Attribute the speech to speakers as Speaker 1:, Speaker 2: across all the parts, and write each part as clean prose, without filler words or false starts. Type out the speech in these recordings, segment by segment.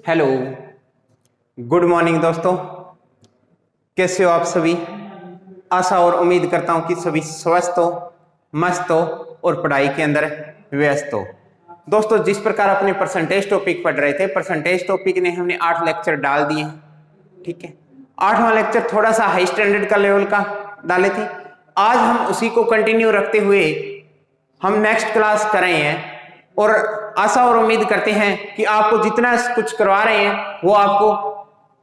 Speaker 1: Hello, good morning दोस्तों। कैसे हो आप सभी? आशा और उम्मीद करता हूं कि सभी स्वस्थ हो, मस्त हो और पढ़ाई के अंदर व्यस्त हो। दोस्तों, जिस प्रकार अपने परसेंटेज टॉपिक पढ़ रहे थे, परसेंटेज टॉपिक ने हमने 8 लेक्चर डाल दिए हैं। ठीक है, 8वां लेक्चर थोड़ा सा हाई स्टैंडर्ड का लेवल का डाले थे। आज हम उसी को कंटिन्यू रखते हुए हम नेक्स्ट क्लास कर रहे हैं और आशा और उम्मीद करते हैं कि आपको जितना कुछ करवा रहे हैं वो आपको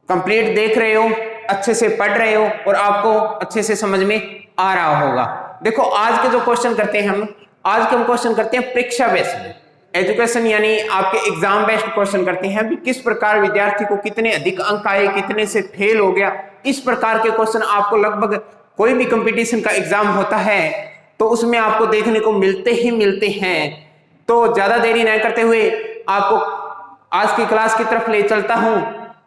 Speaker 1: कंप्लीट देख रहे हो, अच्छे से पढ़ रहे हो और आपको अच्छे से समझ में आ रहा होगा। देखो, आज के जो क्वेश्चन करते हैं आज के हम क्वेश्चन करते हैं परीक्षा बेस्ड एजुकेशन, यानी आपके एग्जाम बेस्ड क्वेश्चन करते हैं। भी किस प्रकार विद्यार्थी को कितने अधिक अंक आए, कितने से फेल हो गया, इस प्रकार के क्वेश्चन आपको लगभग कोई भी कंपटीशन का एग्जाम होता है तो उसमें आपको देखने को मिलते हैं। तो ज्यादा देरी नहीं करते हुए आपको आज की क्लास की तरफ ले चलता हूं।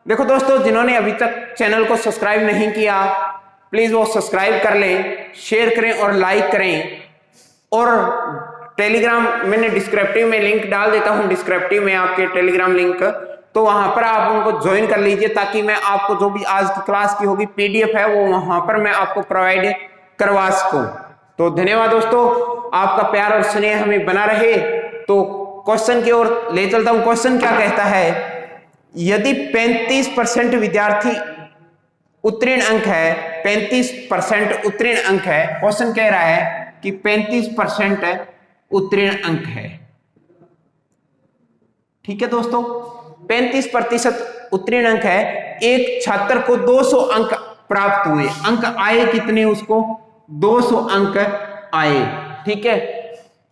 Speaker 1: देखो दोस्तों, जिन्होंने अभी तक चैनल को सब्सक्राइब नहीं किया, प्लीज वो सब्सक्राइब कर लें, शेयर करें और लाइक करें। और टेलीग्राम मैंने डिस्क्रिप्टिव में लिंक डाल देता हूं, डिस्क्रिप्टिव में आपके टेलीग्राम लिंक, तो वहां पर आप उनको ज्वाइन कर लीजिए ताकि मैं आपको जो भी आज की क्लास की होगी पीडीएफ है वो वहां पर मैं आपको प्रोवाइड करवा सकूं। तो धन्यवाद दोस्तों, आपका प्यार और स्नेह हमें बना रहे। तो क्वेश्चन की ओर ले चलता हूं। क्वेश्चन क्या कहता है? यदि 35% विद्यार्थी उत्तीर्ण अंक है, 35% उत्तीर्ण अंक है, क्वेश्चन कह रहा है कि 35% उत्तीर्ण अंक है। ठीक है दोस्तों, 35% उत्तीर्ण अंक है। एक छात्र को 200 अंक प्राप्त हुए, अंक आए कितने? उसको 200 अंक आए। ठीक है,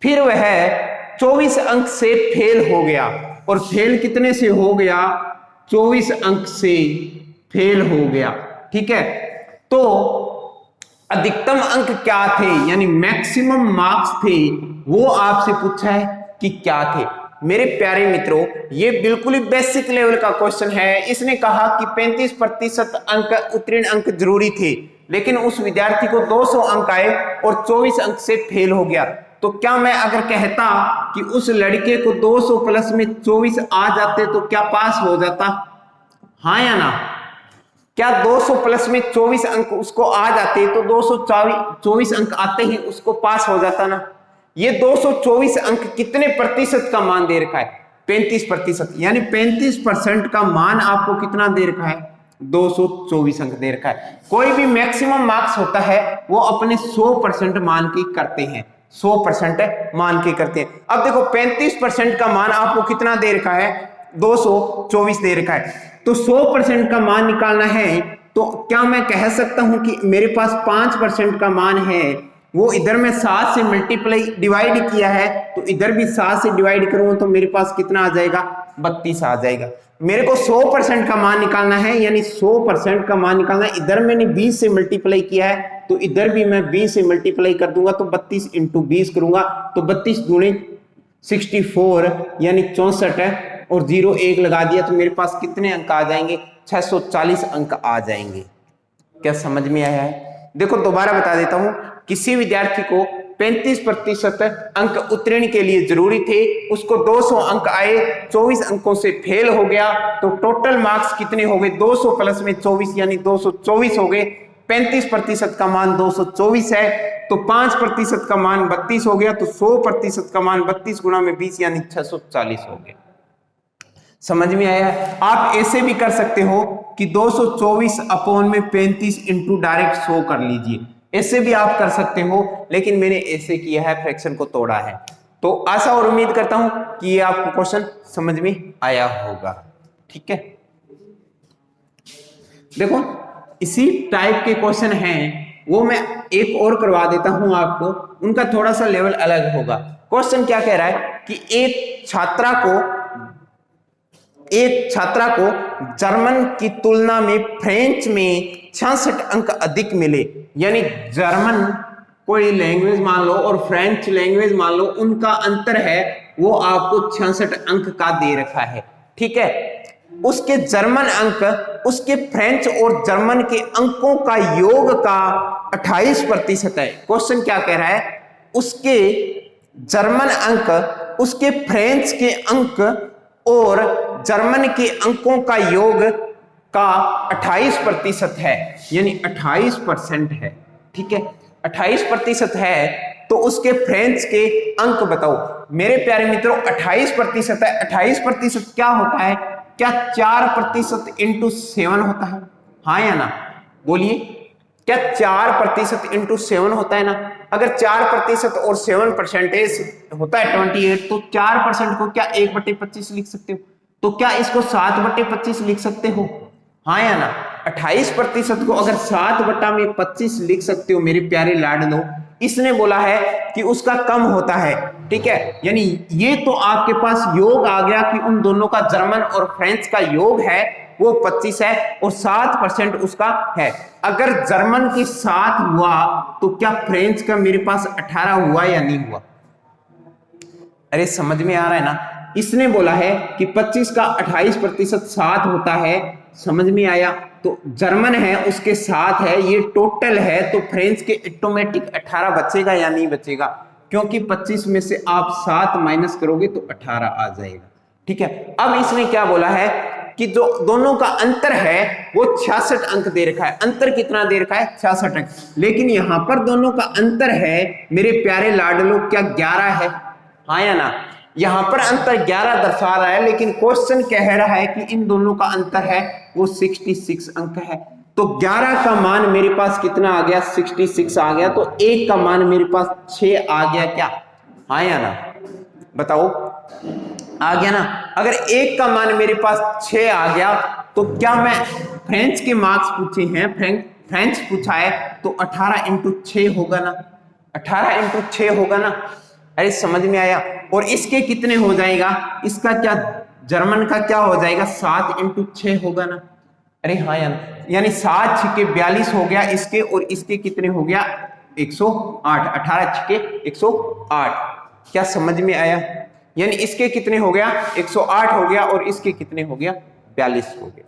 Speaker 1: फिर वह 24 अंक से फेल हो गया। और फेल कितने से हो गया? 24 अंक से फेल हो गया। ठीक है, तो अधिकतम अंक क्या थे, यानी मैक्सिमम मार्क्स थे, वो आपसे पूछा है कि क्या थे। मेरे प्यारे मित्रों, ये बिल्कुल ही बेसिक लेवल का क्वेश्चन है। इसने कहा कि 35% अंक उत्तीर्ण अंक जरूरी थे, लेकिन उस विद्यार्थी को 200 अंक आए और 24 अंक से फेल हो गया। तो क्या मैं अगर कहता कि उस लड़के को 200 प्लस में 24 आ जाते तो क्या पास हो जाता? हाँ या ना? क्या 200 प्लस में 24 अंक उसको आ जाते तो 224 अंक आते ही उसको पास हो जाता ना? ये 224 अंक कितने प्रतिशत का मान दे रखा है? 35%, यानी 35% का मान आपको कितना दे रखा है? 224 अंक दे रखा है। कोई भी मैक्सिमम मार्क्स होता है वो अपने 100% मान के करते हैं, 100% मान के करते हैं। अब देखो, 35% का मान आपको कितना दे रखा है? 224 दे रखा है। तो 100% का मान निकालना है तो क्या मैं कह सकता हूं कि मेरे पास 5% का मान है, वो इधर में 7 से मल्टीप्लाई डिवाइड किया है, तो इधर भी 7 से डिवाइड करूं तो मेरे पास कितना आ जाएगा? 32 आ जाएगा। मेरे को 100% का मान निकालना है, यानी 100% का मान निकालना है। इधर मैंने 20 से मल्टीप्लाई किया है तो इधर भी मैं 20 से मल्टीप्लाई कर दूंगा, तो 32 × 20 करूंगा तो 32 दूनी 64, यानी 64 है। और 0 1 लगा दिया तो मेरे पास कितने अंक आ जाएंगे? 640 अंक आ जाएंगे। क्या समझ में आया है? देखो, दोबारा बता देता हूं। किसी विद्यार्थी को 35% अंक उत्तीर्ण के लिए जरूरी थे, उसको 200 अंक आए, 24 अंकों से फेल हो गया, तो टोटल मार्क्स कितने हो गए? 200 प्लस में 24, यानी 224 हो गए। 35% का मान 224 है, तो 5% का मान 32 हो गया, तो 100% का मान 32 गुणा में 20, यानी 640 हो गया। समझ में आया? आप ऐसे भी कर सकते हो कि 224 अपॉन में 35 इंटू डायरेक्ट 100 कर लीजिए, ऐसे भी आप कर सकते हो, लेकिन मैंने ऐसे किया है, फ्रैक्शन को तोड़ा है। तो आशा और उम्मीद करता हूं कि ये आपको क्वेश्चन समझ में आया होगा। ठीक है, देखो, इसी टाइप के क्वेश्चन हैं, वो मैं एक और करवा देता हूं आपको, उनका थोड़ा सा लेवल अलग होगा। क्वेश्चन क्या कह रहा है कि एक छात्रा को जर्मन की तुलना में फ्रेंच में 66 अंक अधिक मिले, यानी जर्मन कोई लैंग्वेज मान लो और फ्रेंच लैंग्वेज मान लो, उनका अंतर है वो आपको 66 अंक का दे रखा है। ठीक है, उसके जर्मन अंक उसके फ्रेंच और जर्मन के अंकों का योग का 28% है। क्वेश्चन क्या कह रहा है? उसके जर्मन अंक उसके फ्रेंच के अंक और जर्मन के अंकों का योग का 28% है, यानी 28% है, ठीक है, 28% है, तो उसके फ्रेंच के अंक बताओ। मेरे प्यारे मित्रों 28% है, 28% क्या होता है? क्या 4% इंटू 7 होता है? हाँ या ना, बोलिए, क्या 4% इंटू 7 होता है ना? अगर 4% और 7% होता है 28, तो 4% को क्या 1/25 लिख सकते हो? तो क्या इसको 7/25 लिख सकते हो? हाँ या ना? 28% को अगर 7/25 लिख सकते हो मेरे प्यारे लाडलो, इसने बोला है कि उसका कम होता है, ठीक है, यानी ये तो आपके पास योग आ गया कि उन दोनों का जर्मन और फ्रेंच का योग है वो 25 है और 7% उसका है। अगर जर्मन के 7 हुआ तो क्या फ्रेंच का मेरे पास 18 हुआ या नहीं हुआ? अरे समझ में आ रहा है ना? इसने बोला है कि 25 का 28% 7 होता है, समझ में आया? तो जर्मन है उसके 7 है, ये टोटल है, तो फ्रेंच के ऑटोमेटिक 18 बचेगा या नहीं बचेगा? क्योंकि 25 में से आप 7 माइनस करोगे तो 18 आ जाएगा, ठीक है। अब इसने क्या बोला है कि जो दोनों का अंतर है वो 66 अंक दे रखा है। अंतर कितना दे रखा है? 66 अंक। लेकिन यहां पर दोनों का अंतर है मेरे प्यारे लाडलो, क्या 11 है? हाँ या ना? यहां पर अंतर 11 दर्शा रहा है, लेकिन क्वेश्चन कह रहा है कि इन दोनों का अंतर है वो 66 अंक है। तो 11 का मान मेरे पास कितना आ गया? 66 आ गया। तो 1 का मान मेरे पास 6 आ गया क्या? हाँ या ना? बताओ, आ गया ना? अगर 1 का मान मेरे पास 6 आ गया तो क्या मैं फ्रेंच के मार्क्स पूछे हैं, फ्रेंच पूछा है, तो 18 इंटू 6 होगा ना? 18 इंटू 6 होगा ना? अरे समझ में आया? और इसके कितने हो जाएगा? इसका क्या, जर्मन का क्या हो जाएगा? 7 इंटू 6 होगा ना? अरे हाँ यार, यानी 7 छिके 42 हो गया इसके, और इसके कितने हो गया? 108। 18 छिके 108। क्या समझ में आया? यानी इसके कितने हो गया? 108 हो गया, और इसके कितने हो गया? 42 हो गया।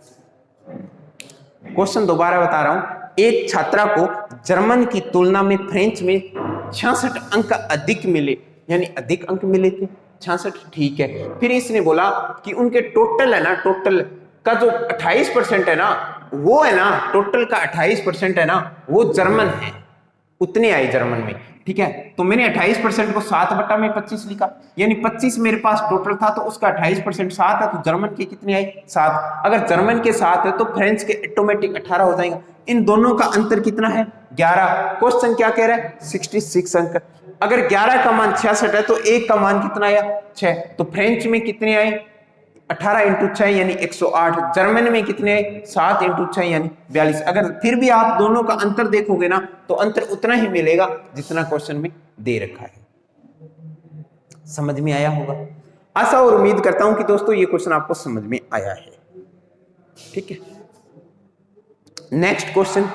Speaker 1: क्वेश्चन दोबारा बता रहा हूं। एक छात्रा को जर्मन की तुलना में फ्रेंच में 66 अंक अधिक मिले, यानी अधिक अंक मिले थे 66, ठीक है। फिर इसने बोला कि उनके टोटल है ना, टोटल का जो 28% है ना, वो है ना, टोटल का 28% है ना, वो जर्मन है, उतने आई जर्मन में, ठीक है। तो मैंने 28% को 7/25 लिखा, यानी 25 मेरे पास टोटल था, तो उसका 28% 7 है, तो जर्मन के कितने आए? 7। अगर जर्मन के 7 है तो फ्रेंच के ऑटोमेटिक 18 हो जाएगा। इन दोनों का अंतर कितना है? 11। क्वेश्चन क्या कह रहा है? 66 अंक। अगर 11 का मान 66 है तो 1 का मान कितना आया? 6। तो फ्रेंच में कितने आए? 18 इंटू 6 यानी 108। जर्मन में कितने? 7 इंटू 6 यानी 42। अगर फिर भी आप दोनों का अंतर देखोगे ना, तो अंतर उतना ही मिलेगा जितना क्वेश्चन में दे रखा है। समझ में आया होगा? आशा और उम्मीद करता हूं कि दोस्तों ये क्वेश्चन आपको समझ में आया है, ठीक है। नेक्स्ट क्वेश्चन,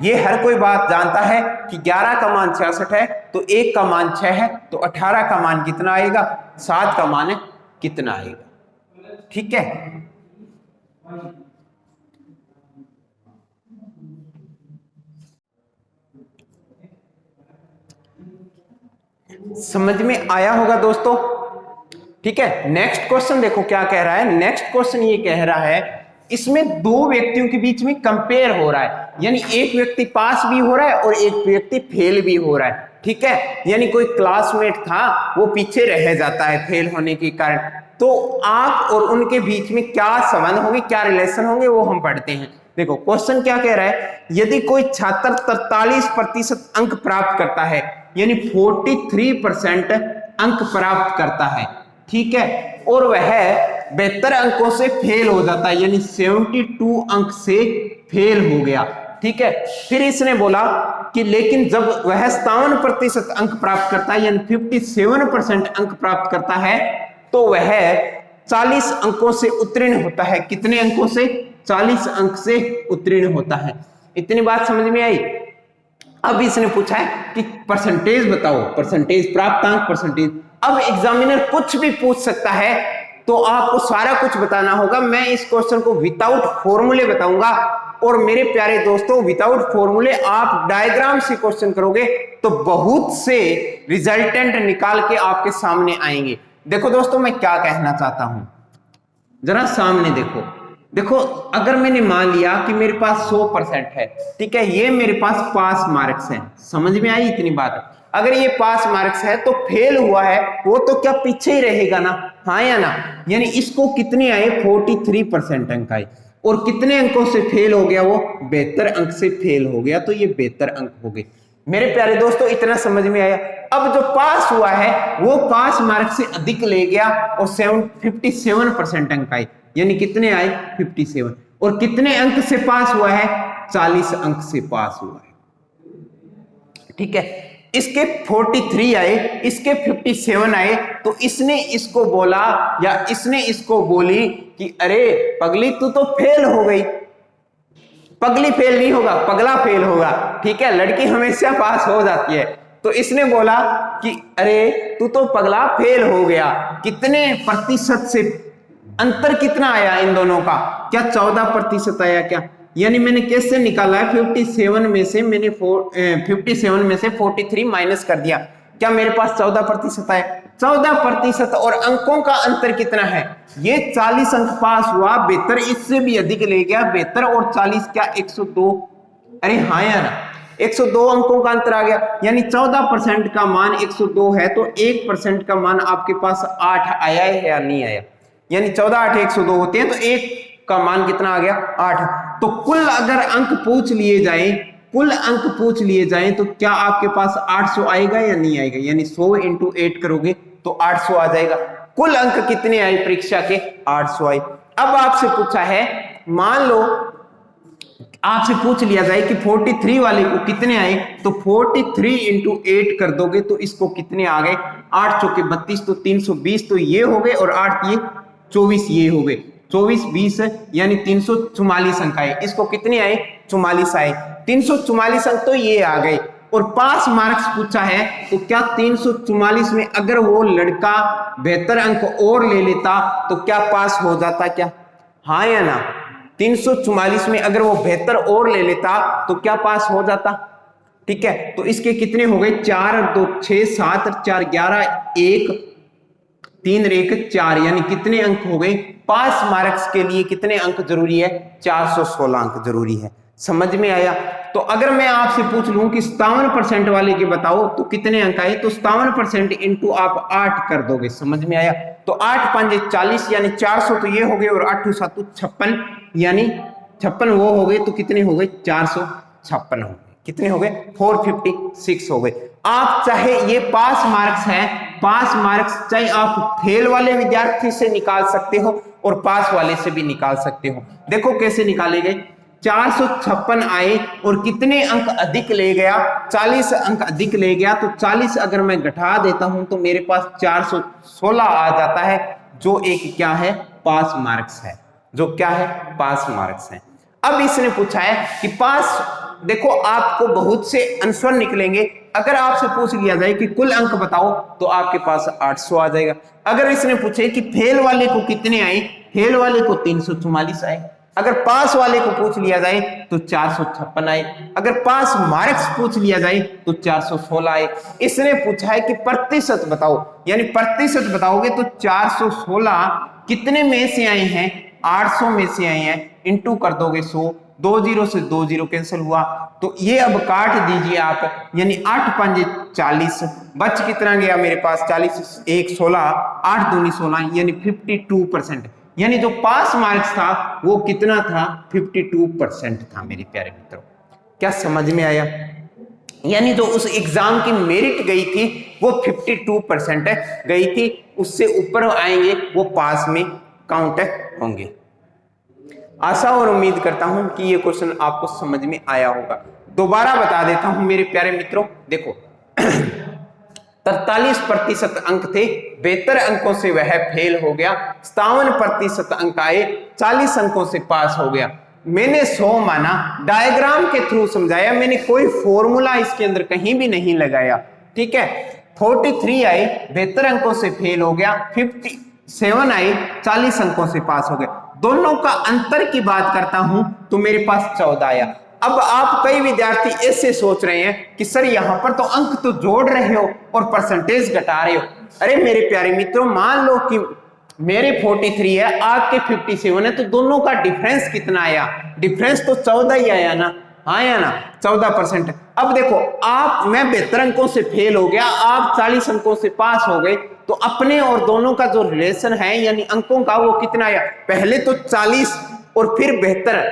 Speaker 1: ये हर कोई बात जानता है कि 11 का मान 66 है, तो 1 का मान 6 है, तो 18 का मान कितना आएगा? 7 का मान कितना आएगा? ठीक है। समझ में आया होगा दोस्तों, ठीक है। नेक्स्ट क्वेश्चन देखो क्या कह रहा है। नेक्स्ट क्वेश्चन ये कह रहा है, इसमें दो व्यक्तियों के बीच में कंपेयर हो रहा है, यानी एक व्यक्ति पास भी हो रहा है और एक व्यक्ति फेल भी हो रहा है, ठीक है। यानी कोई क्लासमेट था वो पीछे रह जाता है फेल होने के कारण, तो आप और उनके बीच में क्या संबंध होंगे, क्या रिलेशन होंगे, वो हम पढ़ते हैं। देखो क्वेश्चन क्या कह रहा है, यदि कोई छात्र 43% अंक प्राप्त करता है, यानी 43% अंक प्राप्त करता है, ठीक है, और वह 72 अंकों से फेल हो जाता है, यानी 72 अंक से फेल हो गया, ठीक है। फिर इसने बोला कि लेकिन जब वह 57% अंक प्राप्त करता है, यानी 57% अंक प्राप्त करता है, तो वह 40 अंकों से उत्तीर्ण होता है। कितने अंकों से? 40 अंक से उत्तीर्ण होता है। इतनी बात समझ में आई? अब इसने पूछा है कि परसेंटेज बताओ, परसेंटेज प्राप्तांक परसेंटेज। अब एग्जामिनर कुछ भी पूछ सकता है, तो आपको सारा कुछ बताना होगा। मैं इस क्वेश्चन को विदाउट फॉर्मूले बताऊंगा, और मेरे प्यारे दोस्तों विदाउट फॉर्मूले आप डायग्राम से क्वेश्चन करोगे तो बहुत से रिजल्टेंट निकाल के आपके सामने आएंगे। देखो दोस्तों मैं क्या कहना चाहता हूं, जरा सामने देखो, देखो अगर मैंने मान लिया कि मेरे पास 100% है, ठीक है, ये मेरे पास पास मार्क्स हैं, समझ में आई इतनी बात। अगर ये पास मार्क्स है तो फेल हुआ है वो तो क्या पीछे ही रहेगा ना, हाँ या ना। यानी इसको कितने आए, 43% अंक आए, और कितने अंकों से फेल हो गया वो, 72 अंक से फेल हो गया, तो ये 72 अंक हो गए। मेरे प्यारे दोस्तों इतना समझ में आया। अब जो पास हुआ है वो पास मार्क से अधिक ले गया और 57% अंक आए, यानी कितने आए, 57। और कितने अंक से पास हुआ है, 40 अंक से पास हुआ है, ठीक है। इसके 43 आए, इसके 57 आए, तो इसने इसको बोला या इसने इसको बोली कि अरे पगली तू तो फेल हो गई। पगली फेल नहीं होगा, पगला फेल होगा, ठीक है, लड़की हमेशा पास हो जाती है। तो इसने बोला कि अरे तू तो पगला फेल हो गया। कितने प्रतिशत से अंतर कितना आया इन दोनों का, क्या 14% आया क्या, यानी मैंने कैसे निकाला है, 57 में से मैंने 57 में से 43 माइनस कर दिया, क्या मेरे पास 14% आया, 14%। और अंकों का अंतर कितना है, ये 40 अंक पास हुआ, 72 इससे भी अधिक ले गया, 72 और 40 क्या 102, अरे हाँ यार 102 अंकों का अंतर आ गया, यानी 14% का मान 102 है, तो 1% का मान आपके पास 8 आया है या नहीं आया, यानी 14 8 102 होते हैं, तो 1 का मान कितना आ गया, 8। तो कुल अगर अंक पूछ लिए जाए, कुल अंक पूछ लिए जाए तो क्या आपके पास 800 आएगा या नहीं आएगा, यानी 100 इंटू 8 करोगे तो 800 आ जाएगा। कुल अंक कितने आए परीक्षा के, 800 आए। अब आपसे पूछा है, मान लो आपसे पूछ लिया जाए कि 43 वाले को कितने आए, तो 43 इंटू 8 कर दोगे तो इसको कितने आ गए, 8 चौके 32, तो 320 तो ये हो गए, और 8 ये 24 ये हो गए, 24 20 यानी 344 अंक आए। इसको कितने आए, 44 आए, 344 अंक तो ये आ गए। और पास मार्क्स पूछा है, तो क्या 344 में अगर वो लड़का 72 अंक और ले लेता तो क्या पास हो जाता क्या, हाँ या ना। 344 में अगर वो 72 और ले लेता तो क्या पास हो जाता, ठीक है। तो इसके कितने हो गए, 4 2 6 7 4 11 1 3 1 4, यानी कितने अंक हो गए, पास मार्क्स के लिए कितने अंक जरूरी है, 416 अंक जरूरी है। समझ में आया। तो अगर मैं आपसे पूछ लूं कि 57% वाले के बताओ तो कितने अंक आए, तो 57% इंटू आप 8 कर दोगे, समझ में आया। तो 8 5 40 यानी 400 तो ये हो गए, और 8 7 56 यानी 56 वो हो गए, तो कितने हो गए, 456 हो गए, कितने हो गए, 456 हो गए। आप चाहे ये पास मार्क्स है, पास मार्क्स चाहे आप फेल वाले विद्यार्थी से निकाल सकते हो और पास वाले से भी निकाल सकते हो। देखो कैसे निकाले गए, 456 आए और कितने अंक अधिक ले गया, 40 अंक अधिक ले गया, तो 40 अगर मैं घटा देता हूं तो मेरे पास 416 आ जाता है, जो एक क्या है, पास मार्क्स है, जो क्या है, पास मार्क्स है। अब इसने पूछा है कि पास, देखो आपको बहुत से आंसर निकलेंगे। अगर आपसे पूछ लिया जाए कि कुल अंक बताओ तो आपके पास 800 आ जाएगा। अगर इसने पूछे कि फेल वाले को कितने आए, फेल वाले को 344 आए। अगर पास वाले को पूछ लिया जाए तो 456 आए। अगर पास मार्क्स पूछ लिया जाए तो 416 आए। इसने पूछा है कि प्रतिशत बताओ, यानी प्रतिशत बताओगे तो 416 कितने में से आए हैं, 800 में से आए हैं, इंटू कर दोगे 100, 2 0 से 2 0 कैंसिल हुआ, तो ये अब काट दीजिए आप, यानी 8 5 40, बच कितना गया मेरे पास, 40 1 16, 8 दूनी 16, यानी 52%। यानी जो पास मार्क्स था वो कितना था, 52% था मेरे प्यारे मित्रों। क्या समझ में आया, यानी जो उस एग्जाम की मेरिट गई थी वो 52% गई थी, उससे ऊपर आएंगे वो पास में काउंट होंगे। आशा और उम्मीद करता हूं कि ये क्वेश्चन आपको समझ में आया होगा। दोबारा बता देता हूं मेरे प्यारे मित्रों, देखो 43% अंक थे, 72 अंकों से वह फेल हो गया, 57% अंक आए, 40 अंकों से पास हो गया। मैंने 100 माना, डायग्राम के थ्रू समझाया, मैंने कोई फॉर्मूला इसके अंदर कहीं भी नहीं लगाया, ठीक है। 43 आए, 72 अंकों से फेल हो गया, 57 आए, 40 अंकों से पास हो गया। दोनों का अंतर की बात करता हूं तो मेरे पास 14 आया। अब आप कई विद्यार्थी ऐसे सोच रहे हैं कि सर यहां पर तो अंक तो जोड़ रहे हो और परसेंटेज घटा रहे हो। अरे मेरे प्यारे मित्रों, मान लो कि मेरे 43 है, आपके 57 है, तो दोनों का डिफरेंस कितना आया? डिफरेंस तो 14 ही आया ना, हाँ या ना, 14%। अब देखो आप, मैं 72 अंकों से फेल हो गया, आप 40 अंकों से पास हो गए, तो अपने और दोनों का जो रिलेशन है यानी अंकों का, वो कितना आया? पहले तो 40 और फिर 72,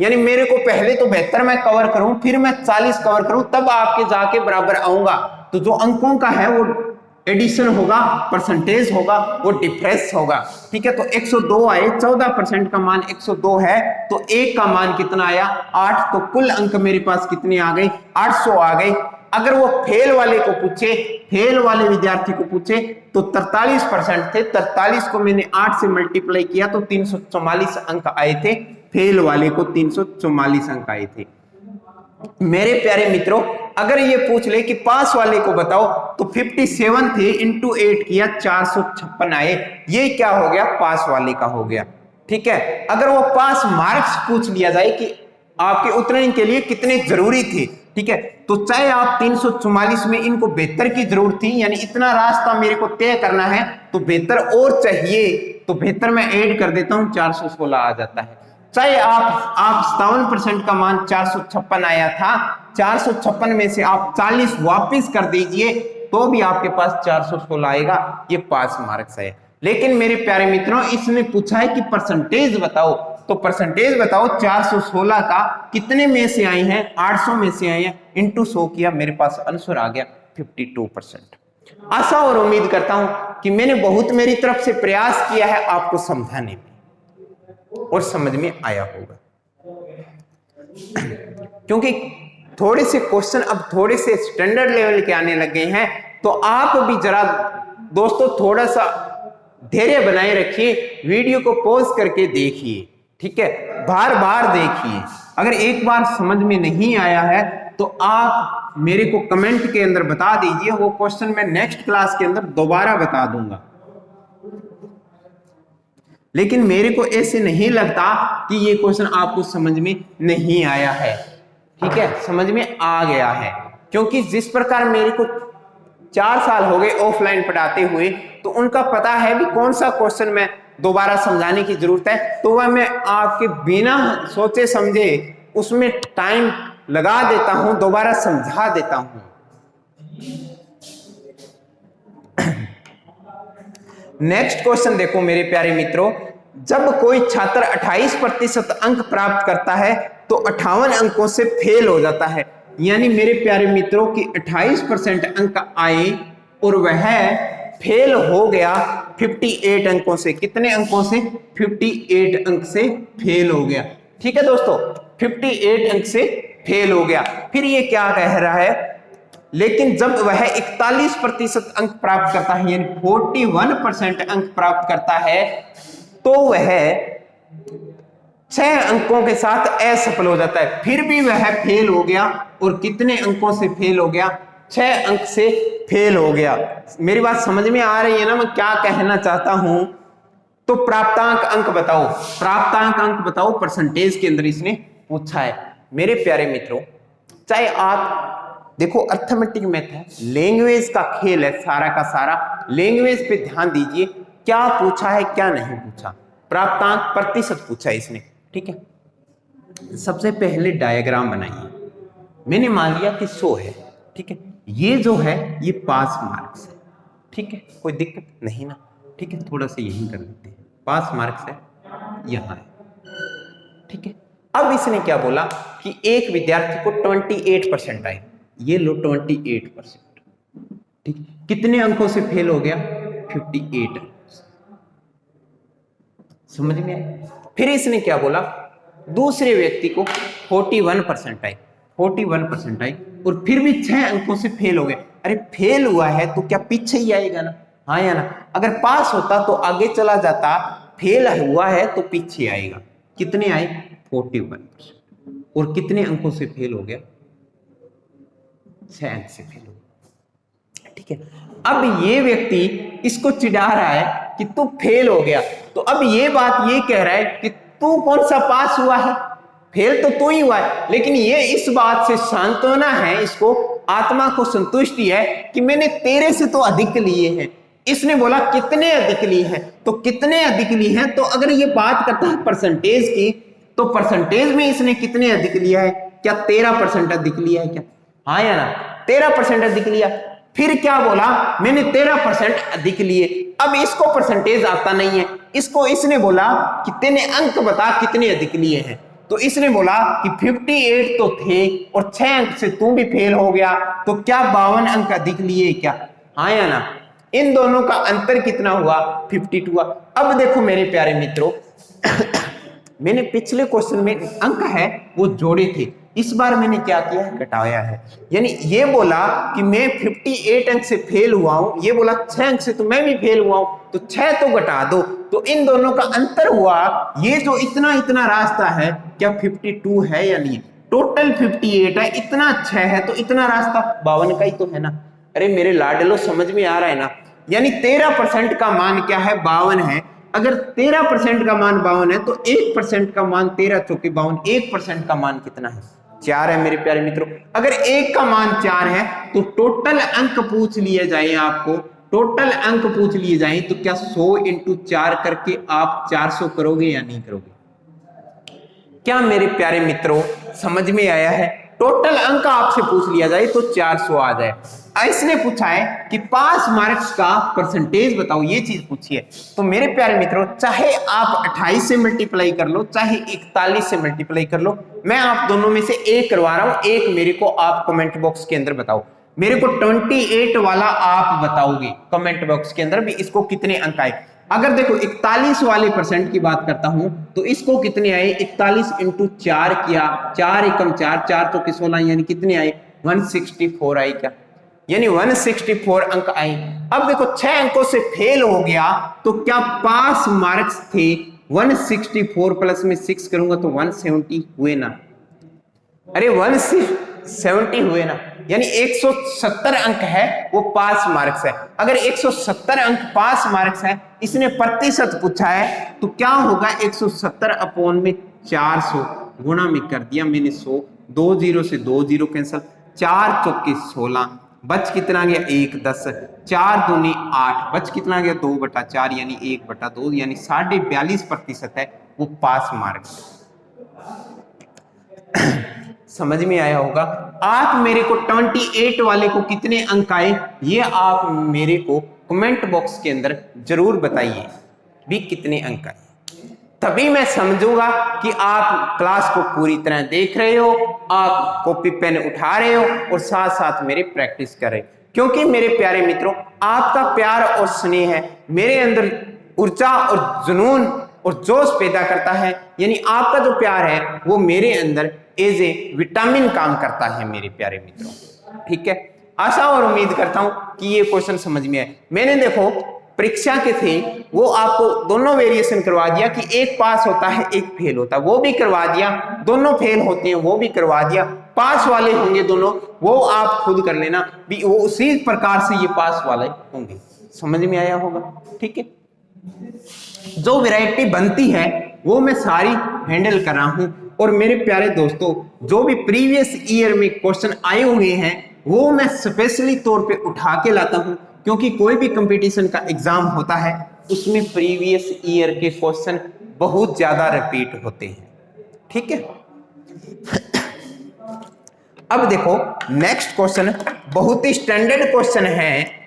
Speaker 1: यानी मेरे को पहले तो 72 मैं कवर करूं, फिर मैं 40 कवर करूं, तब आपके जाके बराबर आऊंगा। तो जो अंकों का है वो एडिशन होगा, परसेंटेज होगा, वो डिफरेंस होगा। ठीक है, तो 102 आए, 14% का मान 102 है, तो 1 का मान कितना आया? 8। तो कुल अंक मेरे पास कितने आ गए? 800 आ गए। अगर वो फेल वाले को पूछे, फेल वाले विद्यार्थी को पूछे, तो 43% थे, 43 को मैंने 8 से मल्टीप्लाई किया तो 344 अंक आए थे, फेल वाले को 344 अंक आए थे। मेरे प्यारे मित्रों, अगर ये पूछ ले कि पास वाले को बताओ, तो 57 थे, इंटू 8 किया, 456 आए। ये क्या हो गया? पास वाले का हो गया। ठीक है, अगर वो पास मार्क्स पूछ लिया जाए कि आपके उत्तीर्ण के लिए कितने जरूरी थे, ठीक है, तो चाहे आप 344 में इनको 72 की जरूरत थी, यानी इतना रास्ता मेरे को तय करना है, तो 72 और चाहिए, तो 72 में ऐड कर देता हूं, 416 आ जाता है। चाहे आप 57% का मान 456 आया था, 456 में से आप 40 वापस कर दीजिए, तो भी आपके पास 416 आएगा। ये पास मार्क्स है। लेकिन मेरे प्यारे मित्रों, इसने पूछा है कि परसेंटेज बताओ, तो परसेंटेज बताओ 416 का कितने में से आए हैं? 800 में से आए हैं, इंटू 100 किया, मेरे पास आंसर आ गया 52%। आशा और उम्मीद करता हूं कि मैंने बहुत मेरी तरफ से प्रयास किया है आपको समझाने में और समझ में आया होगा। क्योंकि थोड़े से क्वेश्चन अब थोड़े से स्टैंडर्ड लेवल के आने लग गए हैं, तो आप भी जरा दोस्तों थोड़ा सा धैर्य बनाए रखिए, वीडियो को पॉज करके देखिए। ठीक है, बार बार देखिए। अगर एक बार समझ में नहीं आया है तो आप मेरे को कमेंट के अंदर बता दीजिए, वो क्वेश्चन मैं नेक्स्ट क्लास के अंदर दोबारा बता दूंगा। लेकिन मेरे को ऐसे नहीं लगता कि ये क्वेश्चन आपको समझ में नहीं आया है। ठीक है, समझ में आ गया है, क्योंकि जिस प्रकार मेरे को 4 साल हो गए ऑफलाइन पढ़ाते हुए, तो उनका पता है भी कौन सा क्वेश्चन में दोबारा समझाने की जरूरत है, तो वह मैं आपके बिना सोचे समझे उसमें टाइम लगा देता हूं, दोबारा समझा देता हूं। नेक्स्ट क्वेश्चन देखो मेरे प्यारे मित्रों, जब कोई छात्र 28% अंक प्राप्त करता है तो 58 अंकों से फेल हो जाता है। यानी मेरे प्यारे मित्रों की 28% अंक आए और वह फेल हो गया 58 अंकों से। कितने अंकों से? 58 अंक से फेल हो गया। ठीक है दोस्तों, 58 अंक से फेल हो गया। फिर ये क्या कह रहा है? लेकिन जब वह 41% अंक प्राप्त करता है, यानी 41% अंक प्राप्त करता है, तो वह 6 अंकों के साथ असफल हो जाता है। फिर भी वह फेल हो गया, और कितने अंकों से फेल हो गया? 6 अंक से फेल हो गया। मेरी बात समझ में आ रही है ना, मैं क्या कहना चाहता हूं? तो प्राप्तांक अंक बताओ, प्राप्तांक अंक बताओ, परसेंटेज के अंदर इसने पूछा है। मेरे प्यारे मित्रों, चाहे आप देखो, अर्थमेटिक मैथ है, लैंग्वेज का खेल है सारा का सारा, लैंग्वेज पे ध्यान दीजिए, क्या पूछा है क्या नहीं पूछा। प्राप्तांक प्रतिशत पूछा है इसने। ठीक है, सबसे पहले डायग्राम बनाइए। मैंने मान लिया कि 100 है। ठीक है, ये जो है ये पास मार्क्स है। ठीक है, कोई दिक्कत नहीं ना। ठीक है, थोड़ा सा यही कर लेते हैं, पास मार्क्स है यहां है। ठीक है, अब इसने क्या बोला कि एक विद्यार्थी को 28% आए, ये लो 28%। ठीक, कितने अंकों से फेल हो गया? 58 अंकों से। समझ में आया? फिर इसने क्या बोला? दूसरे व्यक्ति को 41% आई, 41% आई, और फिर भी 6 अंकों से फेल हो गए। अरे फेल हुआ है तो क्या पीछे ही आएगा ना, हाँ या ना? अगर पास होता तो आगे चला जाता, फेल हुआ है तो पीछे आएगा। कितने आए? 41%। और कितने अंकों से फेल हो गया? 6 अंक से फेल हो गया। ठीक है, अब ये व्यक्ति इसको चिढ़ा रहा है कि तू फेल हो गया, तो अब ये बात ये कह रहा है कि तू कौन सा पास हुआ है, फेल तो तू ही हुआ है। लेकिन ये इस बात से सांत्वना है, इसको आत्मा को संतुष्टि है कि मैंने तेरे से तो अधिक लिए हैं, इसने बोला कितने अधिक लिए हैं, तो कितने अधिक लिए हैं, तो अगर ये बात करता है परसेंटेज की, तो परसेंटेज में इसने कितने अधिक लिया है, क्या 13% अधिक लिया है क्या, हाँ या ना, 13% अधिक लिया। फिर क्या बोला, मैंने 13% अधिक लिए। अब इसको परसेंटेज आता नहीं है, इसको इसने बोला कितने अंक बता कितने अधिक लिए हैं, तो इसने बोला कि 58 तो थे और 6 अंक से तू भी फेल हो गया, तो क्या 52 अंक अधिक लिए क्या, हाँ या ना। इन दोनों का अंतर कितना हुआ, 52 हुआ। अब देखो मेरे प्यारे मित्रों मैंने पिछले क्वेश्चन में अंक है वो जोड़े थे, इस बार मैंने क्या किया है, घटाया है। यानी ये बोला कि मैं 58 अंक से फेल हुआ हूं, ये बोला 6 अंक से तो मैं भी फेल हुआ हूं, तो 6 तो घटा दो, तो इन दोनों का अंतर हुआ। ये जो इतना इतना रास्ता है क्या 52 है या नहीं, टोटल 58 है, इतना 6 है, तो इतना रास्ता 52 का ही तो है ना। अरे मेरे लाडलो समझ में आ रहा है ना, यानी 13% का मान क्या है, 52 है। अगर 13% का मान 52 है तो 1% का मान 13 चौके 52, 1% का मान कितना है, 4 है मेरे प्यारे मित्रों। अगर 1 का मान 4 है तो टोटल अंक पूछ लिए जाए, आपको टोटल अंक पूछ लिए जाए, तो क्या 100 इंटू 4 करके आप 400 करोगे या नहीं करोगे, क्या मेरे प्यारे मित्रों समझ में आया है। टोटल अंक आपसे पूछ लिया जाए तो 400 आ जाए। इसने पूछा है कि पास मार्क्स का परसेंटेज बताओ, ये चीज पूछी है। तो मेरे प्यारे मित्रों चाहे आप 28 से मल्टीप्लाई कर लो, चाहे 41 से मल्टीप्लाई कर लो, मैं आप दोनों में से एक करवा रहा हूं, एक मेरे को आप कमेंट बॉक्स के अंदर बताओ। मेरे को 28 वाला आप बताओगे कमेंट बॉक्स के अंदर भी, इसको कितने अंक आए। अगर देखो 41 वाले परसेंट की बात करता हूं तो इसको कितने आए, 41 इंटू 4 किया, 4 एकम 4, 4 तो 16, यानी कितने आए, 164 आए क्या, यानी 164 अंक आए। अब देखो 6 अंकों से फेल हो गया तो क्या पास मार्क्स थे 164 प्लस में 6 करूंगा तो 170 हुए ना, अरे 170 हुए ना, यानी 170 अंक है वो पास मार्क्स है। अगर 170 अंक पास मार्क्स है, इसने प्रतिशत पूछा है, तो क्या होगा 170 अपॉन में 400 गुणा में कर दिया मैंने 100, 2 0 से 2 0 कैंसल, 4 चौके 16, बच कितना गया 1 10, 4 दूनी 8, बच कितना गया 2/4 यानी 1/2, यानी 42.5% है वो पास मार्क्स। समझ में आया होगा। आप मेरे को 28 वाले को कितने अंक आए, ये आप मेरे को कमेंट बॉक्स के अंदर जरूर बताइए भी कितने अंक आए, तभी मैं समझूंगा कि आप क्लास को पूरी तरह देख रहे हो, आप कॉपी पेन उठा रहे हो और साथ साथ मेरे प्रैक्टिस कर रहे हो। क्योंकि मेरे प्यारे मित्रों आपका प्यार और स्नेह है मेरे अंदर ऊर्जा और जुनून और जोश पैदा करता है, यानी आपका जो प्यार है वो मेरे अंदर एज ए विटामिन काम करता है मेरे प्यारे मित्रों। ठीक है, आशा और उम्मीद करता हूं कि ये क्वेश्चन समझ में आए। मैंने देखो परीक्षा के थे वो आपको दोनों वेरिएशन करवा दिया कि एक पास होता है एक फेल होता है, वो भी करवा दिया, दोनों फेल होते हैं वो भी करवा दिया, पास वाले होंगे दोनों वो आप खुद कर लेना भी, वो उसी प्रकार से ये पास वाले होंगे। समझ में आया होगा। ठीक है, जो वैरायटी बनती है वो मैं सारी हैंडल कर रहा हूं। और मेरे प्यारे दोस्तों जो भी प्रीवियस ईयर में क्वेश्चन आए हुए हैं वो मैं स्पेशली तौर पे उठा के लाता हूं, क्योंकि कोई भी कंपटीशन का एग्जाम होता है उसमें प्रीवियस ईयर के क्वेश्चन बहुत ज्यादा रिपीट होते हैं। ठीक है, अब देखो नेक्स्ट क्वेश्चन बहुत ही स्टैंडर्ड क्वेश्चन है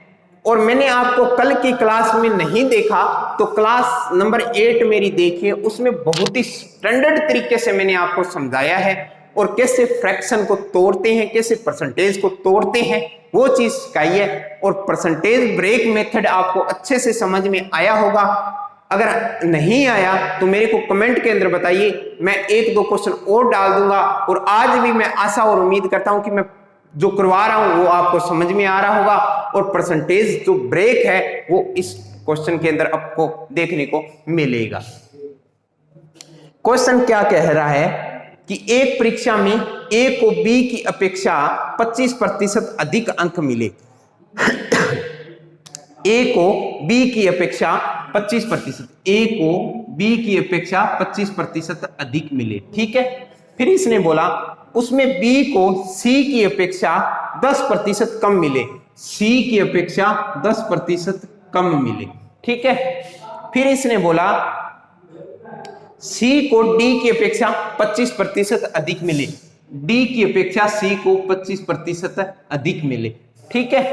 Speaker 1: और मैंने आपको कल की क्लास में नहीं देखा तो क्लास नंबर 8 मेरी देखिए, उसमें बहुत ही स्टैंडर्ड तरीके से मैंने आपको समझाया है और कैसे फ्रैक्शन को तोड़ते हैं, कैसे परसेंटेज को तोड़ते हैं वो चीज सिखाई है। और परसेंटेज ब्रेक मेथड आपको अच्छे से समझ में आया होगा। अगर नहीं आया तो मेरे को कमेंट के अंदर बताइए, मैं 1-2 क्वेश्चन और डाल दूंगा। और आज भी मैं आशा और उम्मीद करता हूं कि मैं जो करवा रहा हूं वो आपको समझ में आ रहा होगा और परसेंटेज जो ब्रेक है वो इस क्वेश्चन के अंदर आपको देखने को मिलेगा। क्वेश्चन क्या कह रहा है कि एक परीक्षा में ए को बी की अपेक्षा 25% अधिक अंक मिले। ए को बी की अपेक्षा 25%, ए को बी की अपेक्षा 25% अधिक मिले। ठीक है, फिर इसने बोला उसमें बी को सी की अपेक्षा 10% कम मिले, सी की अपेक्षा 10% कम मिले। ठीक है, फिर इसने बोला सी को डी की अपेक्षा 25% अधिक मिले, डी की अपेक्षा सी को 25% अधिक मिले। ठीक है,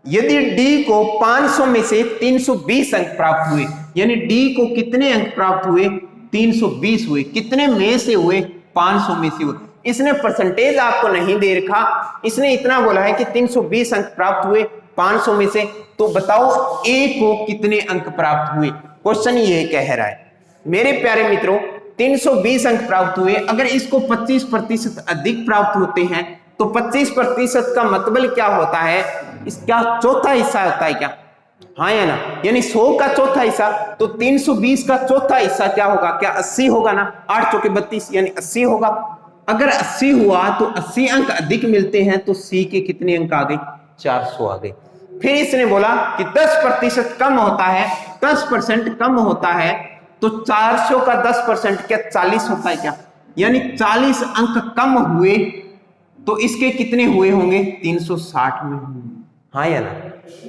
Speaker 1: यदि डी को 500 में से 320 अंक प्राप्त हुए, यानी डी को कितने अंक प्राप्त हुए, 320 हुए, कितने में से हुए, 500 में से हुए। इसने परसेंटेज आपको नहीं दे रखा, इसने इतना बोला है कि 320 अंक प्राप्त हुए 500 में से, तो बताओ ए को कितने अंक प्राप्त हुए। क्वेश्चन ये कह रहा है मेरे प्यारे मित्रों, 320 अंक प्राप्त हुए, अगर इसको 25% अधिक प्राप्त होते हैं तो 25% का मतलब क्या होता है, इसका चौथा हिस्सा होता है क्या, हाँ या ना, यानी 100 का चौथा हिस्सा, तो 320 का चौथा हिस्सा क्या होगा, क्या 80 होगा ना, 8 चौके 32 यानी 80 होगा। अगर 80 हुआ तो 80 अंक अधिक मिलते हैं, तो सी के कितने अंक आ गए, 400 आ गए। फिर इसने बोला कि 10% कम होता है, 10% कम होता है, तो 400 का 10% क्या 40 होता है क्या, यानी 40 अंक कम हुए तो इसके कितने हुए होंगे, 360 में होंगे, हाँ या ना,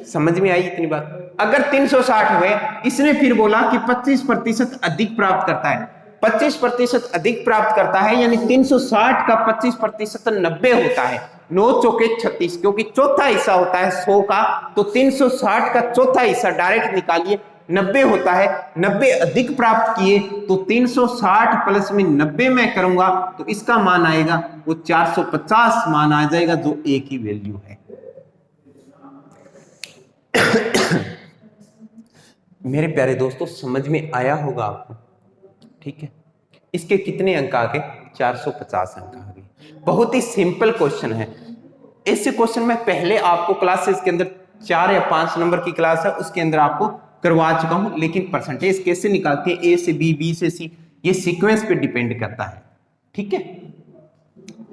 Speaker 1: समझ में आई इतनी बात। अगर 360 हुए, इसने फिर बोला कि 25% अधिक प्राप्त करता है, 25% अधिक प्राप्त करता है, यानी 360 का 25% 90 होता है, 9 चौके 36, क्योंकि चौथा हिस्सा होता है 100 का, तो 360 का चौथा हिस्सा डायरेक्ट निकालिए, 90 होता है, 90 अधिक प्राप्त किए तो 360 प्लस में 90 में करूंगा तो इसका मान आएगा वो 450 मान आ जाएगा, जो ए की वैल्यू है। मेरे प्यारे दोस्तों, समझ में आया होगा आपको। ठीक है, इसके कितने अंक आ गए, 450 अंक आ गए। बहुत ही सिंपल क्वेश्चन है। ऐसे क्वेश्चन मैं पहले आपको क्लासेस के अंदर 4 या 5 नंबर की क्लास है उसके अंदर आपको करवा चुका हूं, लेकिन परसेंटेज कैसे निकालते हैं, ए से बी, बी से सी, ये सीक्वेंस पे डिपेंड करता है। ठीक है,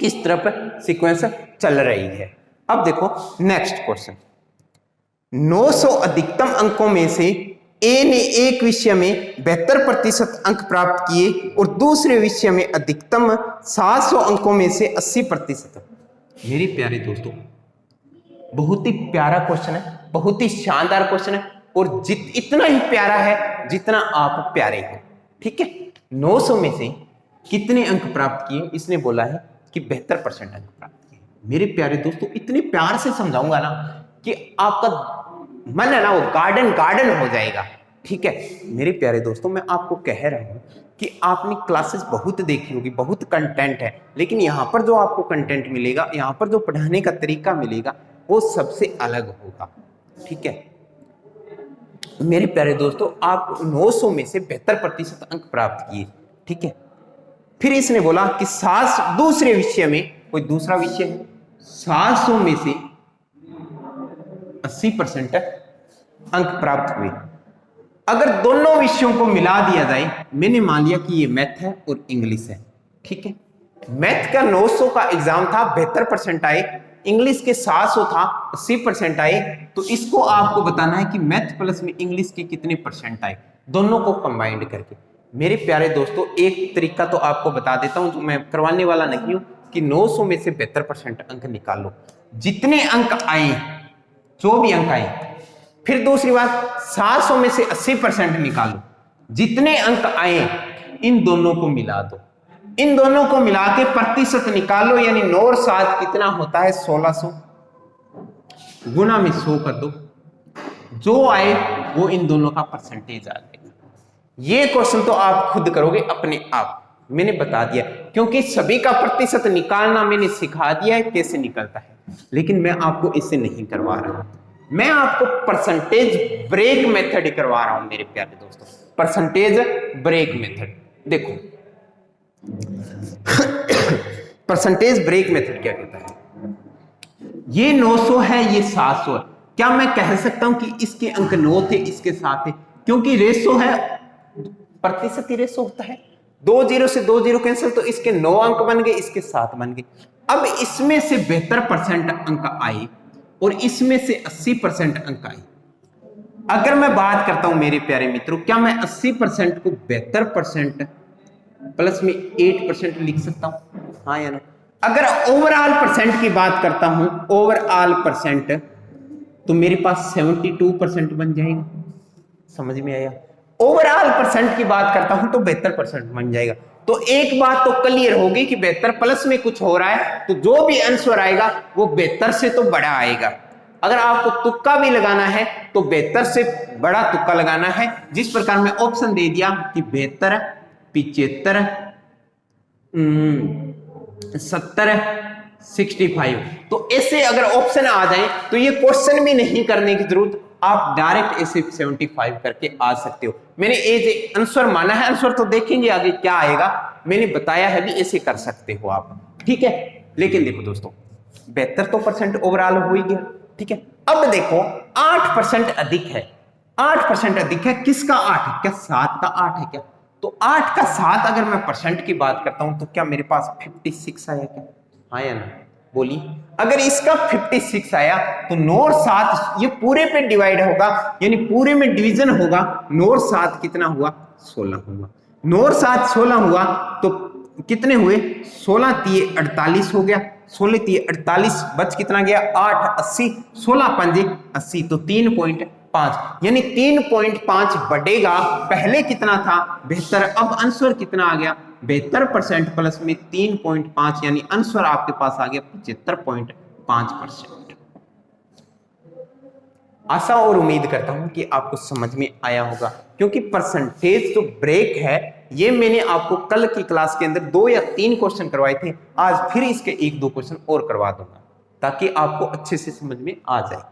Speaker 1: किस तरह पर सीक्वेंस चल रही है। अब देखो नेक्स्ट क्वेश्चन, 900 अधिकतम अंकों में से ए ने एक विषय में 72% अंक प्राप्त किए और दूसरे विषय में अधिकतम 700 अंकों में से 80%। मेरे प्यारे दोस्तों, बहुत ही प्यारा क्वेश्चन है, बहुत ही शानदार क्वेश्चन है, और इतना ही प्यारा है जितना आप प्यारे हो। ठीक है, 900 में से कितने अंक प्राप्त किए, इसने बोला है कि 72% अंक प्राप्त किए। मेरे प्यारे दोस्तों, इतने प्यार से समझाऊंगा ना कि आपका मन है ना वो गार्डन हो जाएगा। ठीक है मेरे प्यारे दोस्तों, मैं आपको कह रहा हूं कि आपने क्लासेस बहुत देखी होगी, बहुत कंटेंट है, लेकिन यहाँ पर जो आपको कंटेंट मिलेगा, यहाँ पर जो पढ़ाने का तरीका मिलेगा, वो सबसे अलग होगा। ठीक है मेरे प्यारे दोस्तों, आप 900 में से 72% अंक प्राप्त किए। ठीक है, फिर इसने बोला कि 700 दूसरे विषय में, कोई दूसरा विषय है, 700 में से 80% अंक प्राप्त हुए। अगर दोनों विषयों को मिला दिया जाए, मैंने मान लिया कि ये मैथ है और इंग्लिश है। ठीक है, मैथ का 900 का एग्जाम था, 72% आए, इंग्लिश के 700 था, 80% आए, तो इसको आपको बताना है कि मैथ प्लस में इंग्लिश के कितने परसेंट आए, दोनों को कंबाइंड करके। मेरे प्यारे दोस्तों, एक तरीका तो आपको बता देता हूं जो मैं करवाने वाला नहीं हूं, कि 900 में से 72% अंक निकालो, जितने अंक आए, जो भी अंक आए। फिर दूसरी बात, 700 में से 80% निकालो, जितने अंक आए इन दोनों को मिला दो, इन दोनों को मिला के प्रतिशत निकालो, यानी 9 और 7 कितना होता है, 1600, गुना में 100 कर दो, जो आए वो इन दोनों का परसेंटेज आ जाएगा। ये क्वेश्चन तो आप खुद करोगे अपने आप, मैंने बता दिया, क्योंकि सभी का प्रतिशत निकालना मैंने सिखा दिया है कैसे निकलता है, लेकिन मैं आपको इससे नहीं करवा रहा, मैं आपको परसेंटेज ब्रेक मेथड करवा रहा हूं। मेरे प्यारे दोस्तों, परसेंटेज ब्रेक मेथड देखो। परसेंटेज ब्रेक मेथड क्या कहता है, ये 900 है, ये 700 है, क्या मैं कह सकता हूं कि इसके अंक 9 थे, इसके 7 थे, क्योंकि रेशो है, प्रतिशत ही रेशो होता है, 2 0 से 2 0 कैंसिल, तो इसके 9 अंक बन गए, इसके 7 बन गए। अब इसमें से 72% अंक आए और इसमें से 80% अंक आए। अगर मैं बात करता हूं मेरे प्यारे मित्रों, क्या मैं 80% को 72% प्लस में 8% लिख सकता हूं, हाँ या ना? अगर ओवरऑल परसेंट की बात करता हूं, ओवरऑल परसेंट, तो मेरे पास 72% बन जाएगा। समझ में आया? ओवरऑल परसेंट की बात करता हूं तो 72% बन जाएगा। तो एक बात तो क्लियर होगी कि 72 प्लस में कुछ हो रहा है, तो जो भी आंसर आएगा वो 72 से तो बड़ा आएगा। अगर आपको तुक्का भी लगाना है तो 72 से बड़ा तुक्का लगाना है। जिस प्रकार में ऑप्शन दे दिया कि 72, 75, 70, 65, तो ऐसे अगर ऑप्शन आ जाए तो ये क्वेश्चन भी नहीं करने की जरूरत, आप डायरेक्ट ऐसे 75 करके आ सकते हो। मैंने एज आंसर माना है, आंसर तो देखेंगे आगे क्या आएगा, मैंने बताया है भी ऐसे कर सकते हो आप, ठीक है। लेकिन देखो दोस्तों 72 तो परसेंट ओवरऑल हो ही गया, ठीक है। अब देखो 8% अधिक है, 8% अधिक है, किसका 8 है? क्या 7 का 8 है क्या? तो 8 का 7 अगर मैं परसेंट की बात करता हूं तो क्या मेरे पास 56 आया क्या? हाँ या ना? बोलिए। अगर इसका 56 आया तो 9 और 7 ये पूरे पे डिवाइड होगा, यानी पूरे में डिवीजन होगा। 9 और 7 कितना हुआ? 16 हुआ। 9 और 7 16 हुआ तो कितने हुए? 16 तिये 48 हो गया, 16 तिये 48, बच कितना गया? 8 80, 16 पंजे 80, तो 3.5, यानी 3.5 बढ़ेगा। पहले कितना था? 72, अब आंसर कितना आ गया? 72% प्लस में 3.5, यानी आंसर आपके पास आ गया 75.5%। आशा और उम्मीद करता हूं कि आपको समझ में आया होगा, क्योंकि परसेंटेज जो ब्रेक है ये मैंने आपको कल की क्लास के अंदर 2 या 3 क्वेश्चन करवाए थे, आज फिर इसके 1-2 क्वेश्चन और करवा दूंगा ताकि आपको अच्छे से समझ में आ जाए।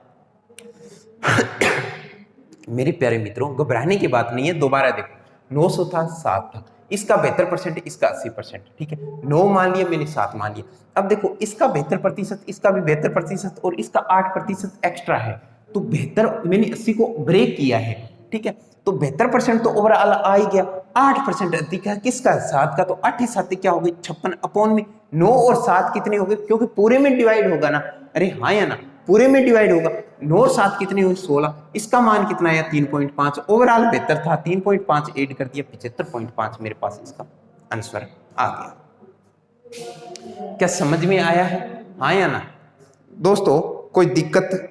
Speaker 1: मेरे प्यारे मित्रों घबराने की बात नहीं है, दोबारा देखो 900 था, 7 था, इसका 72%, इसका 80%, ठीक है। 9 मान लिया मैंने, 7 मान लिया। अब देखो इसका 72%, इसका भी 72% और इसका 8% एक्स्ट्रा है, तो 72 मैंने 80 को ब्रेक किया है, ठीक है। तो 72% तो ओवरऑल आ ही गया। 8% अधिक है, किसका? 7 का, तो 8 7 क्या हो गई? 56 अपॉन में 9 और 7 कितने हो गए? क्योंकि पूरे में डिवाइड होगा ना, अरे हाँ या ना, पूरे में डिवाइड होगा। 9 और 7 कितने हुए? 16, इसका मान कितना आया? 3.5, ओवरऑल 72 था, 3.5 ऐड कर दिया, 75.5 मेरे पास इसका आंसर आ गया। क्या समझ में आया है? हाँ या ना? दोस्तों कोई दिक्कत?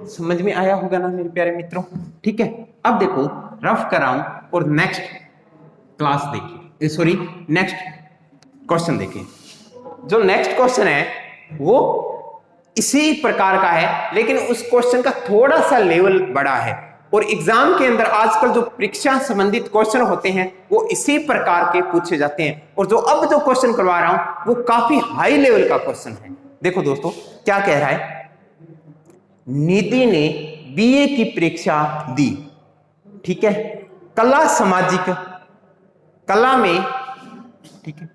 Speaker 1: समझ में आया होगा ना मेरे प्यारे मित्रों, ठीक है। अब देखो रफ कराऊं और नेक्स्ट क्लास देखिए, सॉरी नेक्स्ट क्वेश्चन देखिए। जो नेक्स्ट क्वेश्चन है वो इसी प्रकार का है, लेकिन उस क्वेश्चन का थोड़ा सा लेवल बड़ा है, और एग्जाम के अंदर आजकल जो परीक्षा संबंधित क्वेश्चन होते हैं वो इसी प्रकार के पूछे जाते हैं। और जो अब जो क्वेश्चन करवा रहा हूं वो काफी हाई लेवल का क्वेश्चन है। देखो दोस्तों क्या कह रहा है, निधि ने बीए की परीक्षा दी, ठीक है, कला सामाजिक, कला में, ठीक है,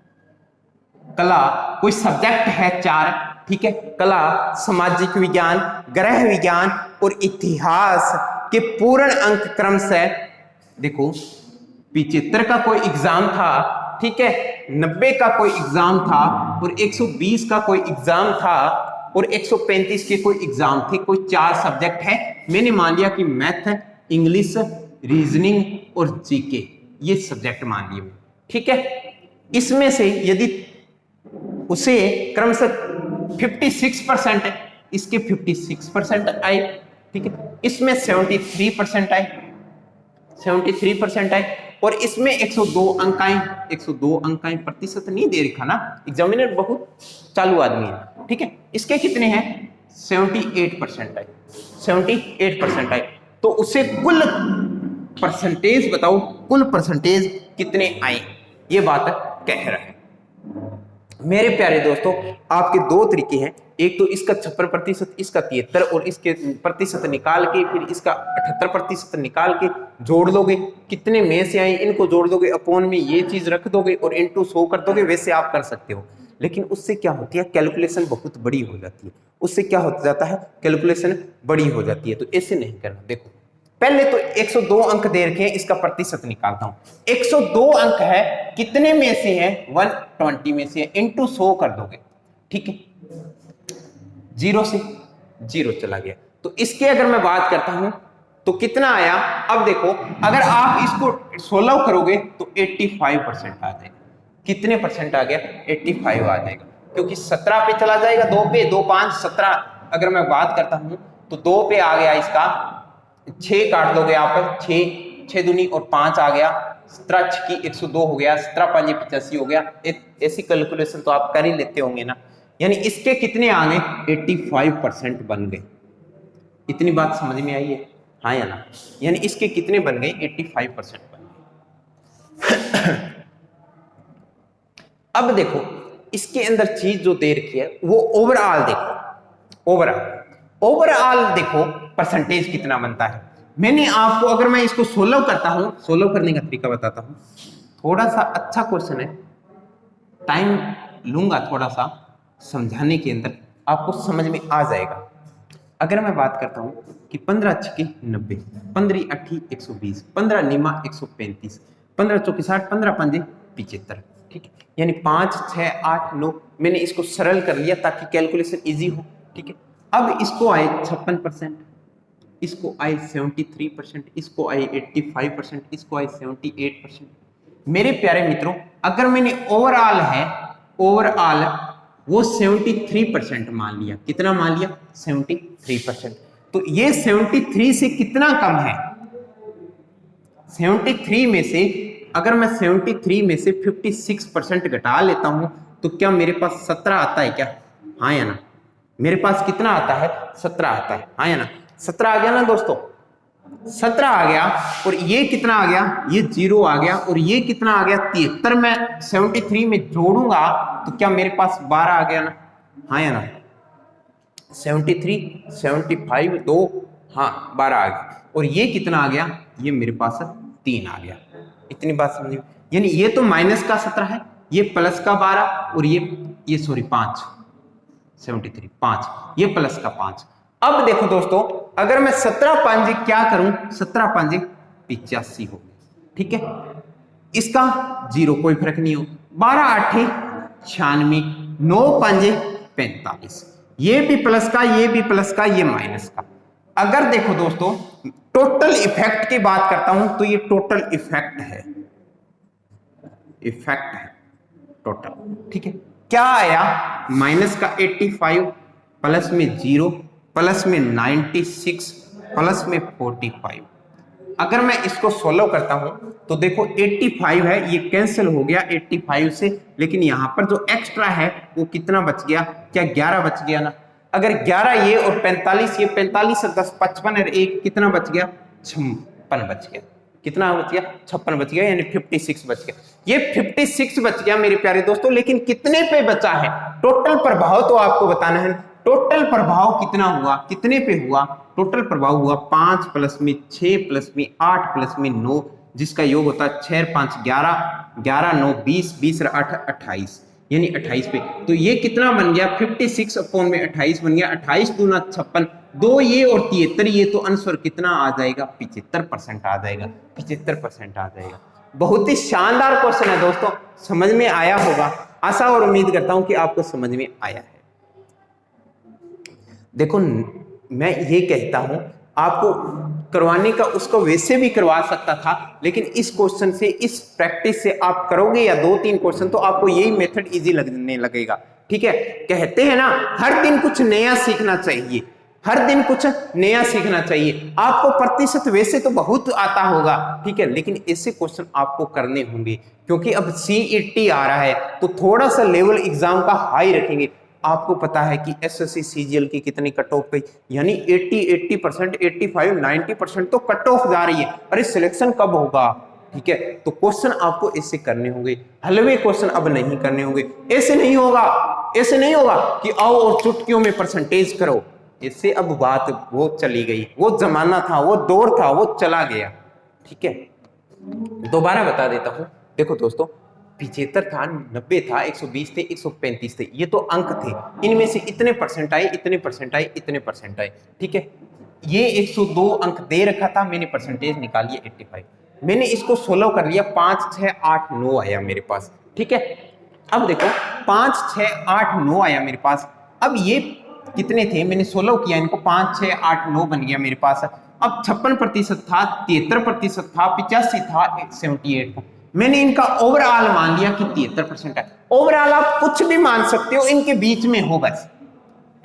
Speaker 1: कला कोई सब्जेक्ट है 4, ठीक है, कला, सामाजिक विज्ञान, गृह विज्ञान और इतिहास के पूर्ण अंक क्रमशः, देखो 75 का कोई एग्जाम था, ठीक है, 90 का कोई एग्जाम था और 120 का कोई एग्जाम था और 135 के कोई एग्जाम थे। कोई 4 सब्जेक्ट है, मैंने मान लिया कि मैथ, इंग्लिश, रीजनिंग और जीके ये सब्जेक्ट मान लिए, ठीक है। इसमें से यदि उसे क्रमशः 56% है, इसके 56% आए, ठीक है, इसमें 73% आए, 73% आए, और इसमें 102 अंक आए, 102 अंक आए, प्रतिशत नहीं दे रखा ना, एग्जामिनर बहुत चालू आदमी है, ठीक है। इसके कितने हैं? 78% आए, 78% आए, तो उसे कुल परसेंटेज बताओ, कुल परसेंटेज कितने आए, ये बात कह रहा है। मेरे प्यारे दोस्तों आपके 2 तरीके हैं, एक तो इसका 56%, इसका 73, और इसके प्रतिशत निकाल के फिर इसका 78% निकाल के जोड़ दोगे, कितने में से आए इनको जोड़ दोगे, अपॉन में ये चीज रख दोगे और इनटू 100 कर दोगे, वैसे आप कर सकते हो। लेकिन उससे क्या होती है, कैलकुलेशन बहुत बड़ी हो जाती है, उससे क्या हो जाता है, कैलकुलेशन बड़ी हो जाती है, तो ऐसे नहीं करना। देखो पहले तो 102 अंक दे रखे हैं, इसका प्रतिशत निकालता हूं। 102 अंक है, कितने में से है? 120 में से, इनटू 100 कर दोगे, ठीक है, 0 से 0 चला गया, तो इसके अगर मैं बात करता हूं तो कितना आया? अब देखो अगर आप इसको 16 करोगे तो 85% आ जाएगा, कितने परसेंट आ गया, 85 आ जाएगा, क्योंकि 17 पे चला जाएगा, 2 पे 2 5 17, अगर मैं बात करता हूं तो 2 पे आ गया इसका, 6 काट दोगे आप, 6 दूनी और 5 आ गया, 17 की 102 हो गया, 17 5 85 हो गया। ऐसी कैलकुलेशन तो आप कर ही लेते होंगे ना, यानी इसके कितने आ गए, 85% बन गए। इतनी बात समझ में आई है, हाँ या ना, यानी इसके कितने बन गए, 85% बन गए। अब देखो इसके अंदर चीज जो दे रखी है वो ओवरऑल देखो, ओवरऑल देखो परसेंटेज कितना बनता है। मैंने आपको, अगर मैं इसको सोल्व करता हूं, सोल्व करने का तरीका बताता हूं, थोड़ा सा अच्छा क्वेश्चन है, टाइम लूंगा थोड़ा सा समझाने के अंदर, आपको समझ में आ जाएगा। अगर मैं बात करता हूं कि 15 छक्के 90, 15 अट्ठी 120, 15 निमा 135, 15 चौकी 60, 15 पंजे 75, ठीक है, यानी 5 6 8 9, मैंने इसको सरल कर लिया ताकि कैलकुलेशन इजी हो, ठीक है। अब इसको आए 56%, इसको आए 73%, इसको आए 85%, इसको आए 78%। मेरे प्यारे मित्रों, अगर मैंने ओवरऑल है, ओवरऑल वो 73% मान लिया, कितना मान लिया, 73%, तो ये 73 से कितना कम है, 73 में से अगर मैं 73 में से 56% घटा लेता हूं तो क्या मेरे पास 17 आता है क्या, हाँ या ना, मेरे पास कितना आता है, 17 आता है, हाँ या ना, 17 आ गया ना दोस्तों, 17 आ गया, और ये कितना आ गया, ये 0 आ गया, और ये कितना आ गया, 73 में 73 में जोड़ूंगा तो क्या मेरे पास 12 आ गया ना, हाँ या ना, 73 75 2, हाँ 12 आ गया, और ये कितना आ गया, ये मेरे पास 3 आ गया। इतनी बात समझिए, यानी ये तो माइनस का 17 है, ये प्लस का 12, और ये सॉरी 5, 73 5, ये प्लस का 5। अब देखो दोस्तों, अगर मैं 17 पांजे क्या करूं, 17 पांजे 85 हो, ठीक है, इसका 0 कोई फर्क नहीं हो, 12 8 96, 9 पांजे 45, ये भी प्लस का, ये भी प्लस का, ये माइनस का। अगर देखो दोस्तों टोटल इफेक्ट की बात करता हूं तो ये टोटल इफेक्ट है, इफेक्ट है टोटल, ठीक है, क्या आया, माइनस का 85, प्लस में 0, प्लस में 96, प्लस में 45। अगर मैं इसको सोल्व करता हूं तो देखो 85 है, ये कैंसिल हो गया 85 से, लेकिन यहां पर जो एक्स्ट्रा है वो कितना बच गया, क्या 11 बच गया ना, अगर 11 ये और 45, ये 45 से 10 55 और 1 कितना बच गया, 56 बच गया, कितना बच गया, 56 बच गया, यानी 56 बच गया, ये 56 बच गया मेरे प्यारे दोस्तों। लेकिन कितने पे बचा है, टोटल प्रभाव तो आपको बताना है, टोटल प्रभाव कितना हुआ, कितने पे हुआ, टोटल प्रभाव हुआ 5 प्लस में 6 प्लस में 8 प्लस में 9, जिसका योग होता है 6 5 11, 11 9 20, 20 और 8 28, यानी 28 पे, तो ये कितना बन गया, 56 अपॉन में 28 बन गया, 28 दूना 56, 2 ये और 73, ये तो आंसर कितना आ जाएगा, 75% आ जाएगा, 75% आ जाएगा। बहुत ही शानदार क्वेश्चन है दोस्तों, समझ में आया होगा, आशा और उम्मीद करता हूं कि आपको समझ में आया है। देखो मैं ये कहता हूं, आपको करवाने का उसको वैसे भी करवा सकता था, लेकिन इस क्वेश्चन से, इस प्रैक्टिस से आप करोगे या 2-3 क्वेश्चन तो आपको यही मेथड इजी लगने लगेगा, ठीक है। कहते हैं ना, हर दिन कुछ नया सीखना चाहिए, हर दिन कुछ नया सीखना चाहिए। आपको प्रतिशत वैसे तो बहुत आता होगा, ठीक है, लेकिन ऐसे क्वेश्चन आपको करने होंगे, क्योंकि अब CET आ रहा है तो थोड़ा सा लेवल एग्जाम का हाई रखेंगे। आपको पता है कि SSC CGL की कितनी कट ऑफ गई, यानी 80% 85 90% तो कट ऑफ जा रही है। अरे सिलेक्शन कब होगा, ठीक है, तो क्वेश्चन आपको ऐसे करने होंगे, हलवे क्वेश्चन अब नहीं करने होंगे। ऐसे नहीं होगा, ऐसे नहीं होगा कि आओ और चुटकियों में परसेंटेज करो, इससे अब बात वो चली गई, वो जमाना था, वो दौर था, वो चला गया, ठीक है। दोबारा बता देता हूं, देखो दोस्तों 75 था, 90 था, 120 थे, 135 थे, ये तो अंक थे, इनमें से इतने परसेंट आए, इतने परसेंट आए, इतने परसेंट आए, ठीक है। ये 102 अंक दे रखा था, मैंने परसेंटेज निकाली 85, मैंने इसको सोल्व कर लिया, 5 6 8 9 आया मेरे पास, ठीक है। अब देखो 5 6 8 9 आया मेरे पास, अब ये कितने थे, मैंने सोल्व किया इनको, 5 6 8 9 बन गया मेरे पास। अब 56% था, 73% था, 85 था, 78 था, मैंने इनका ओवरऑल मान लिया कि 73% है। ओवरऑल आप कुछ भी मान सकते हो, इनके बीच में हो बस,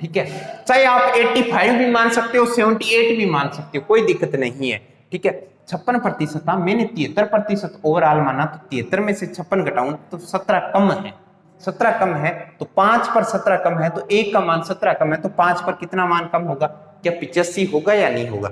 Speaker 1: ठीक है। चाहे आप 85 भी मान सकते हो, 78 भी मान सकते हो, कोई दिक्कत नहीं है, ठीक है। 56% था, मैंने 73% ओवरऑल माना, तो 73 में से 56 घटाऊं तो 17 कम है। 17 कम है तो 5 पर 17 कम है, तो 1 का मान 17 कम है, तो 5 पर कितना मान कम होगा? क्या 85 होगा या नहीं होगा?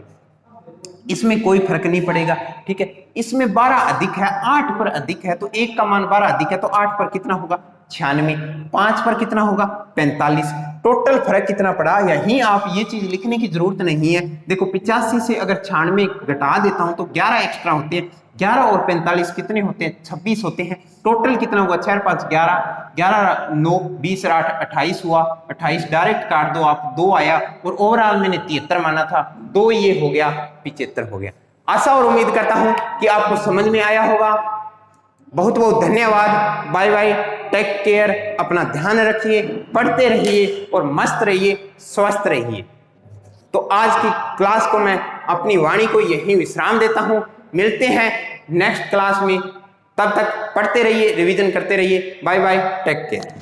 Speaker 1: इसमें कोई फर्क नहीं पड़ेगा, ठीक है। इसमें 12 अधिक है, 8 पर अधिक है, तो 1 का मान 12 अधिक है, तो 8 पर कितना होगा? 96। 5 पर कितना होगा? 45। टोटल फर्क कितना पड़ा? यही आप ये चीज लिखने की जरूरत नहीं है। देखो 85 से अगर 96 घटा देता हूं तो 11 एक्स्ट्रा होते हैं। 11 और 45 कितने होते हैं? 26 होते हैं। टोटल कितना हुआ? 4 5 11, 11 9 20 और 8 28 हुआ। 28 डायरेक्ट काट दो आप, 2 आया, और ओवरऑल मैंने 73 माना था, 2 ये हो गया, 75 हो गया। आशा और उम्मीद करता हूं कि आपको समझ में आया होगा। बहुत बहुत धन्यवाद, बाय बाय, टेक केयर, अपना ध्यान रखिए, पढ़ते रहिए और मस्त रहिए, स्वस्थ रहिए। तो आज की क्लास को मैं अपनी वाणी को यही विश्राम देता हूं। मिलते हैं नेक्स्ट क्लास में, तब तक पढ़ते रहिए, रिवीजन करते रहिए। Bye bye, take care.